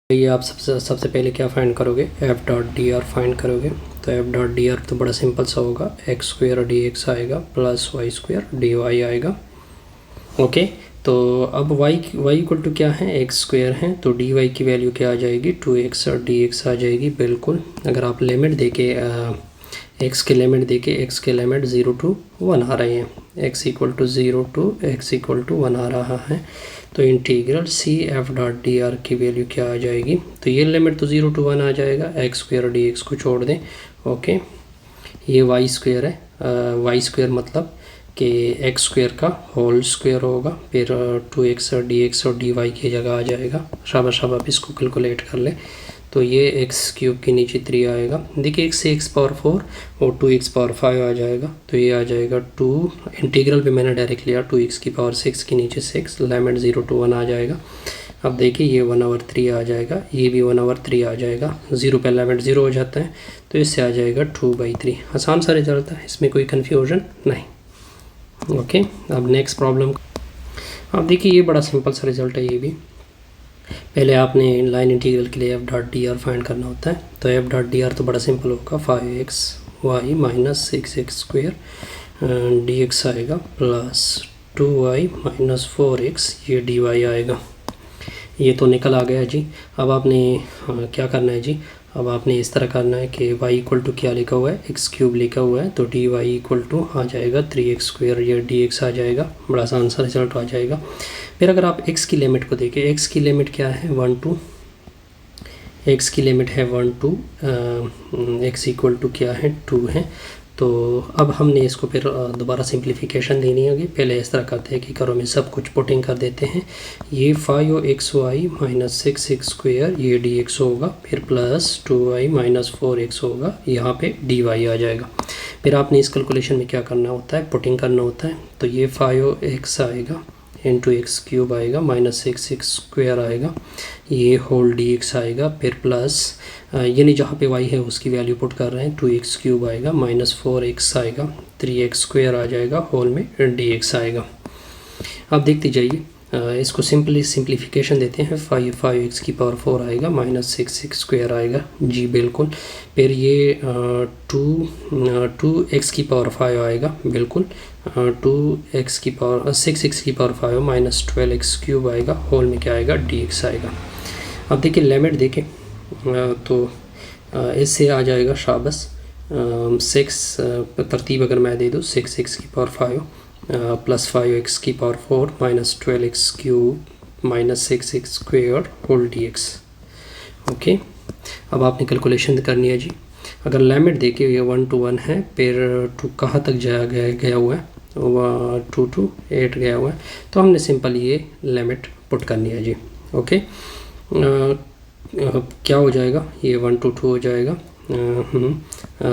ये आप सबसे पहले क्या फाइंड करोगे, F dot d are find करोगे। तो एफ डॉट डी आर तो बड़ा सिंपल सा होगा, एक्स स्क्वेयर डी एक्स आएगा plus y square d y आएगा। ओके, तो अब वाई इक्वल टू क्या है, एक्स स्क्वेयर है, तो डी वाई की वैल्यू क्या आ जाएगी, 2x और डी एक्स आ जाएगी। बिल्कुल, अगर आप लिमिट देके एक्स के लिमिट देके एक्स के लिमिट 0 to 1 आ रहे हैं, x equal to 0 to x equal to 1 आ रहा है, तो integral c f dot d r की वैल्यू क्या आ जाएगी, तो ये लिमिट तो 0 to 1 आ जाएगा, एक्स स्क्वेयर डी एक्स को छोड़ दें। ओके, ये वाई स्क्वेयर है, वाई स्क्वेयर मतलब कि एक्स स्क्वेयर का होल स्क्वेयर होगा, फिर 2x और डी एक्स और डी वाई की जगह आ जाएगा। शाबाश, आप इसको कैलकुलेट कर ले, तो ये एक्स क्यूब के नीचे 3 आएगा। देखिए x से x पावर 4 और 2x पावर 5 आ जाएगा, तो ये आ जाएगा 2, इंटीग्रल पे मैंने डायरेक्ट लिया, 2x की पावर 6 के नीचे 6, लिमिट 0 to 1 आ जाएगा। अब देखिए ये 1/3 आ जाएगा, ये भी 1/3 आ जाएगा, 0 पे लिमिट 0 हो जाता है, तो इससे आ जाएगा 2/3। आसान सा रिजल्ट है, इसमें कोई कन्फ्यूजन नहीं। ओके, अब नेक्स्ट प्रॉब्लम। अब देखिए ये बड़ा सिंपल सा रिजल्ट है। ये भी पहले आपने लाइन इंटीग्रल के लिए F dot d are find करना होता है, तो एफ डॉट डी आर तो बड़ा सिंपल होगा, 5x y minus 6x square d x आएगा प्लस 2y माइनस 4x ये डी वाई आएगा। ये तो निकल आ गया जी। अब आपने क्या करना है जी, अब आपने इस तरह करना है कि y इक्वल टू क्या लिखा हुआ है, एक्स क्यूब लिखा हुआ है, तो डी वाई इक्वल टू आ जाएगा 3x स्क्वेयर, ये डी एक्स आ जाएगा, बड़ा आसान सा रिजल्ट आ जाएगा। फिर अगर आप x की लिमिट को देखें, x की लिमिट क्या है, 1 to, x की लिमिट है 1 to x इक्वल टू क्या है, 2 है। तो अब हमने इसको फिर दोबारा सिंप्लीफिकेशन देनी होगी। पहले इस तरह करते हैं कि करो में सब कुछ पुटिंग कर देते हैं, ये 5xy माइनस 6x स्क्वेयर ये dx होगा, फिर प्लस 2y माइनस 4x होगा, यहाँ पे dy आ जाएगा। फिर आपने इस कैलकुलेशन में क्या करना होता है, पुटिंग करना होता है, तो ये 5x आएगा इंटू एक्स क्यूब आएगा माइनस 6x स्क्वेयर आएगा, ये होल डी एक्स आएगा, फिर प्लस यानी जहाँ पे y है उसकी वैल्यू पुट कर रहे हैं, 2x क्यूब आएगा माइनस 4x आएगा, 3x स्क्वेयर आ जाएगा, होल में डी एक्स आएगा। अब देखते जाइए, इसको सिंप्लीफिकेशन देते हैं, 5x की पावर 4 आएगा माइनस 6x स्क्वेयर आएगा जी, बिल्कुल। फिर ये 2x की पावर 5 आएगा, बिल्कुल, 2x की पावर 6x की पावर 5 माइनस 12x क्यूब आएगा, होल में क्या आएगा, dx आएगा। अब देखिए लिमिट देखें, तो इससे आ जाएगा शाबस 6, तरतीब अगर मैं दे दूँ, 6x की पावर 5 प्लस 5x की power 4 minus 12x cube minus 6x square whole dx। Okay, अब आपने कैलकुलेशन करनी है जी। अगर लिमिट देखिए ये 1 to 1 है, फिर 2 कहाँ तक गया हुआ है, 2 to 8 गया हुआ है, तो हमने सिंपल ये लिमिट पुट करनी है जी। ओके, क्या हो जाएगा, ये 1 to 2 हो जाएगा,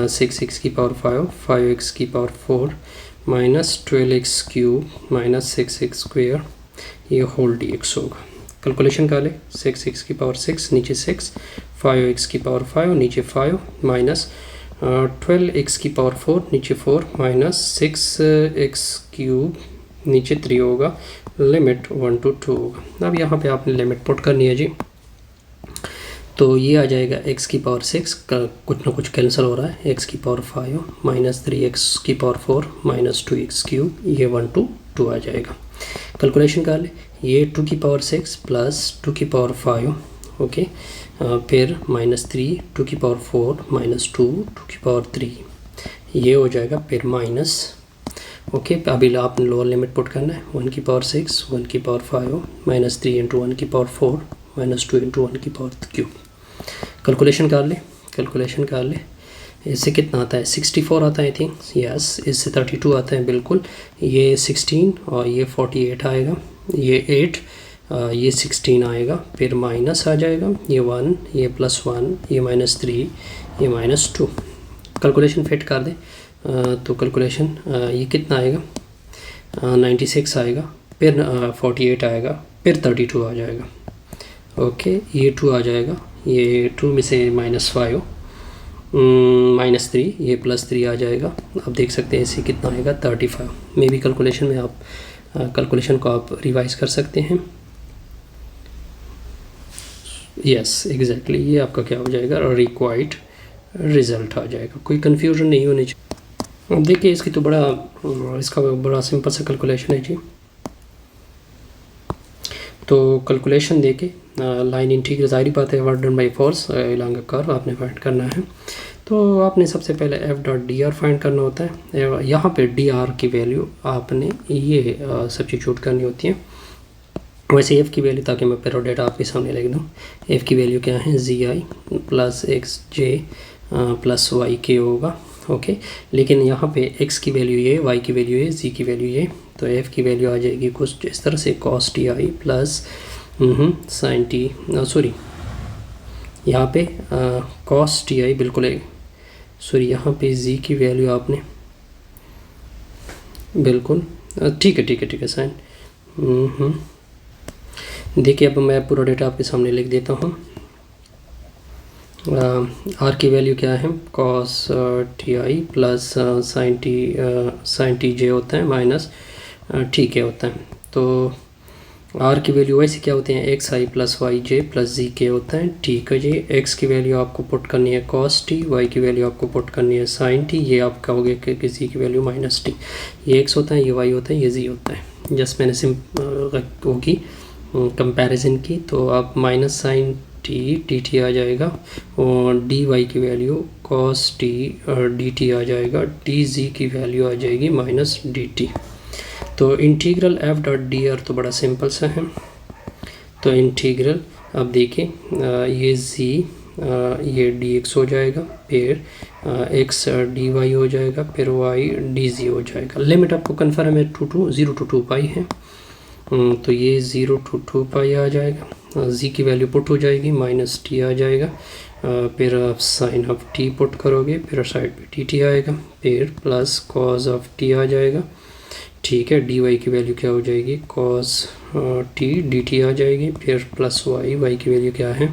6x की पावर 5, 5x की power 4 minus 12x cube minus 6x square ये होल dx होगा। कैलकुलेशन कर ले, 6x की पावर 6 नीचे 6, 5x की पावर 5 नीचे 5 माइनस 12x की पावर 4 नीचे 4 माइनस 6x क्यूब नीचे 3 होगा, लिमिट 1 to 2 होगा। अब यहाँ पे आपने लिमिट पुट करनी है जी, तो ये आ जाएगा x की पावर 6 का कुछ ना कुछ कैंसिल हो रहा है, x की पावर 5 माइनस 3x की पावर 4 माइनस 2x क्यूब ये 1 to 2 आ जाएगा। कैलकुलेशन कर ले, ये 2 की पावर 6 प्लस 2 की पावर 5, ओके, फिर माइनस 3 2 की पावर 4 माइनस 2 2 की पावर 3 ये हो जाएगा, फिर माइनस, ओके, अभी आपने लोअर लिमिट पुट करना है, 1 की पावर 6 1 की पावर 5 माइनस 3 इंटू 1 की पावर 4 माइनस 2 इंटू 1 की पावर क्यूब। कैलकुलेशन कर ले, इससे कितना आता है, 64 आता है आई थिंक, यस, इससे 32 आता है, बिल्कुल, ये 16 और ये 48 आएगा, ये 8 ये 16 आएगा, फिर माइनस आ जाएगा, ये 1 ये प्लस 1 ये माइनस 3 ये माइनस 2। कैलकुलेशन फिट कर दे, तो कैलकुलेशन ये कितना आएगा, 96 आएगा, फिर 48 आएगा, फिर 32 आ जाएगा। ओके, ये 2 आ जाएगा, ये 2 में से माइनस 5 माइनस 3 ये प्लस 3 आ जाएगा। अब देख सकते हैं इसे कितना आएगा, 35। मे भी कैलकुलेशन में आप कैलकुलेशन को आप रिवाइज कर सकते हैं। यस एग्जैक्टली, ये आपका क्या हो जाएगा, रिक्वायर्ड रिजल्ट आ जाएगा। कोई कन्फ्यूजन नहीं होनी चाहिए। अब देखिए इसकी तो इसका बड़ा सिंपल सा कैलकुलेशन है जी। तो कैलकुलेशन देके लाइन इंटीग्रल, जाहिर बात है, work done by force along a curve आपने फाइंड करना है। तो आपने सबसे पहले F dot d are find करना होता है। यहाँ पे डी आर की वैल्यू आपने ये सब्स्टिट्यूट करनी होती है। वैसे एफ़ की वैल्यू, ताकि मैं पेरो डेटा आपके सामने लिख दूँ, एफ़ की वैल्यू क्या है, जी आई प्लस एक्स जे प्लस वाई के होगा। ओके, लेकिन यहाँ पे एक्स की वैल्यू ये, वाई की वैल्यू ये, जी की वैल्यू ये, तो एफ़ की वैल्यू आ जाएगी कुछ इस तरह से, cos t i plus sine T, sorry यहाँ पे कॉस टी आई बिल्कुल है, सॉरी यहाँ पे जी की वैल्यू आपने बिल्कुल ठीक है साइन। देखिए अब मैं पूरा डेटा आपके सामने लिख देता हूँ। आर की वैल्यू क्या है, cos t i plus sine t j होता है माइनस टी के होता है। तो आर की वैल्यू वैसे क्या होते हैं, एक्स आई प्लस वाई जे प्लस जी के होता है। ठीक है जी, एक्स की वैल्यू आपको पुट करनी है कॉस टी, वाई की वैल्यू आपको पुट करनी है साइन टी, ये आप कहोगे कि जी की वैल्यू माइनस टी, ये एक्स होता है, ये वाई होता है, ये जी होता है। जस्ट मैंने होगी कंपैरिजन की, तो आप माइनस साइन टी टी आ जाएगा, और डी वाई की value cos t d t आ जाएगा, डी जी की वैल्यू आ जाएगी माइनस डी टी। तो integral f dot d r तो बड़ा सिंपल सा है। तो इंटीग्रल अब देखिए ये जी ये डी एक्स हो जाएगा, फिर एक्स डी वाई हो जाएगा, फिर वाई डी जी हो जाएगा। लिमिट आपको कन्फर्म है 0 to 2 पाई है। तो ये 0 to 2 पाई आ जाएगा, जी की वैल्यू पुट हो जाएगी, माइनस टी आ जाएगा, फिर आप साइन ऑफ टी पुट करोगे, फिर साइड पे टी टी आएगा, फिर प्लस कॉज ऑफ टी आ जाएगा। ठीक है, डी वाई की वैल्यू क्या हो जाएगी, कॉस टी डी टी आ जाएगी, फिर प्लस वाई की वैल्यू क्या है,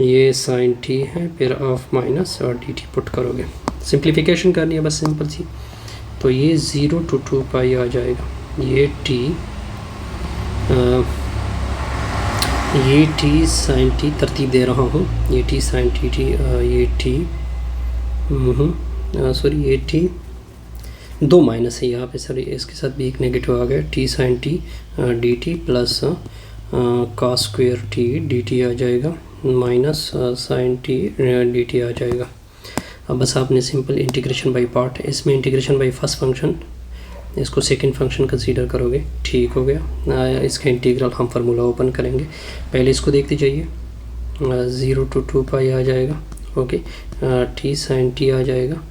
ये साइन टी है, फिर ऑफ माइनस और डी टी पुट करोगे। सिंप्लीफिकेशन करनी है बस सिंपल सी। तो ये 0 to 2 पाई आ जाएगा, ये टी साइन टी तरतीब दे रहा हूँ, ये टी साइन टी टी, ये टी सॉरी ये टी दो माइनस है यहाँ पे, सॉरी इसके साथ भी एक नेगेटिव आ गया, t sine t d t plus cos square t d t आ जाएगा, minus sine t d t आ जाएगा। अब बस आपने सिंपल इंटीग्रेशन बाय पार्ट, इसमें इंटीग्रेशन बाय फर्स्ट फंक्शन, इसको सेकंड फंक्शन कंसीडर करोगे। ठीक हो गया, इसका इंटीग्रल हम फार्मूला ओपन करेंगे। पहले इसको देखते जाइए, 0 to 2 पाई आ जाएगा, ओके, टी साइन टी आ जाएगा,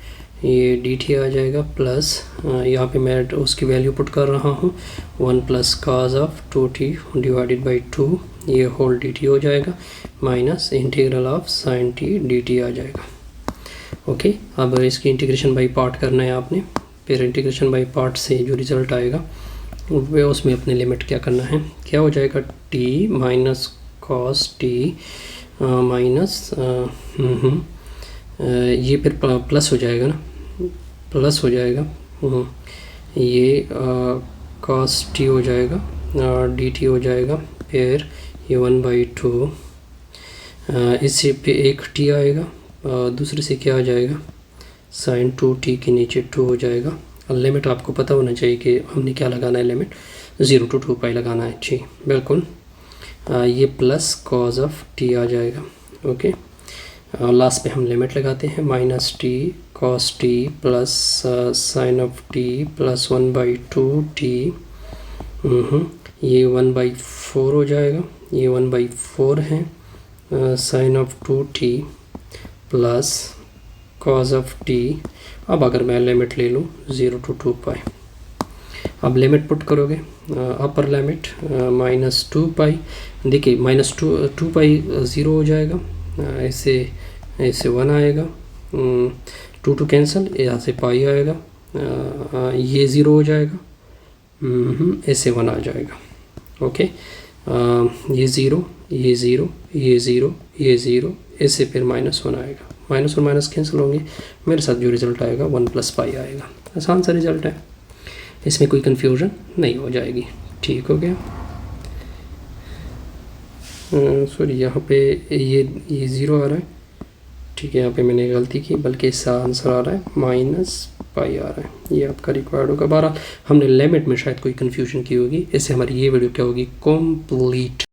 ये डी टी आ जाएगा, प्लस यहाँ पे मैं उसकी वैल्यू पुट कर रहा हूँ 1 plus cos of 2t divided by 2, ये होल डी टी हो जाएगा, minus integral of sine t d t आ जाएगा। ओके, अब इसकी इंटीग्रेशन बाई पार्ट करना है आपने, फिर इंटीग्रेशन बाई पार्ट से जो रिज़ल्ट आएगा वे उसमें अपने लिमिट क्या करना है, क्या हो जाएगा, T minus cos T minus ये फिर प्लस हो जाएगा ना, प्लस हो जाएगा, ये कॉस टी हो जाएगा, डी टी हो जाएगा, फिर ये 1/2, इससे पे एक टी आएगा, दूसरे से क्या आ जाएगा, साइन 2t के नीचे 2 हो जाएगा। और लिमिट आपको पता होना चाहिए कि हमने क्या लगाना है, लिमिट 0 to 2 पाई लगाना है। जी बिल्कुल, ये प्लस कॉज ऑफ टी आ जाएगा। ओके, लास्ट पे हम लिमिट लगाते हैं, minus t cos t plus sine of t plus 1/2t, ये 1/4 हो जाएगा, ये 1/4 है, sine of 2t plus cos of t. अब अगर मैं लिमिट ले लूँ 0 to 2 पाई, अब लिमिट पुट करोगे, अपर लिमिट -2 पाई, देखिए -2 पाई 0 हो जाएगा, ऐसे 1 आएगा, 2 कैंसिल, यहाँ से पाई आएगा, ये 0 हो जाएगा, ऐसे 1 आ जाएगा। ओके, ये 0 ये 0 ये 0 ये 0, ऐसे फिर -1 आएगा, माइनस और माइनस कैंसिल होंगे, मेरे साथ जो रिज़ल्ट आएगा 1 प्लस पाई आएगा। आसान सा रिज़ल्ट है, इसमें कोई कन्फ्यूजन नहीं हो जाएगी। ठीक हो गया, सॉरी यहाँ पे ये ज़ीरो आ रहा है, ठीक है, यहाँ पे मैंने गलती की, बल्कि इसका आंसर आ रहा है -पाई आ रहा है, ये आपका रिक्वायर्ड होगा। 12 हमने लिमिट में शायद कोई कन्फ्यूजन की होगी, इससे हमारी ये वीडियो क्या होगी, कंप्लीट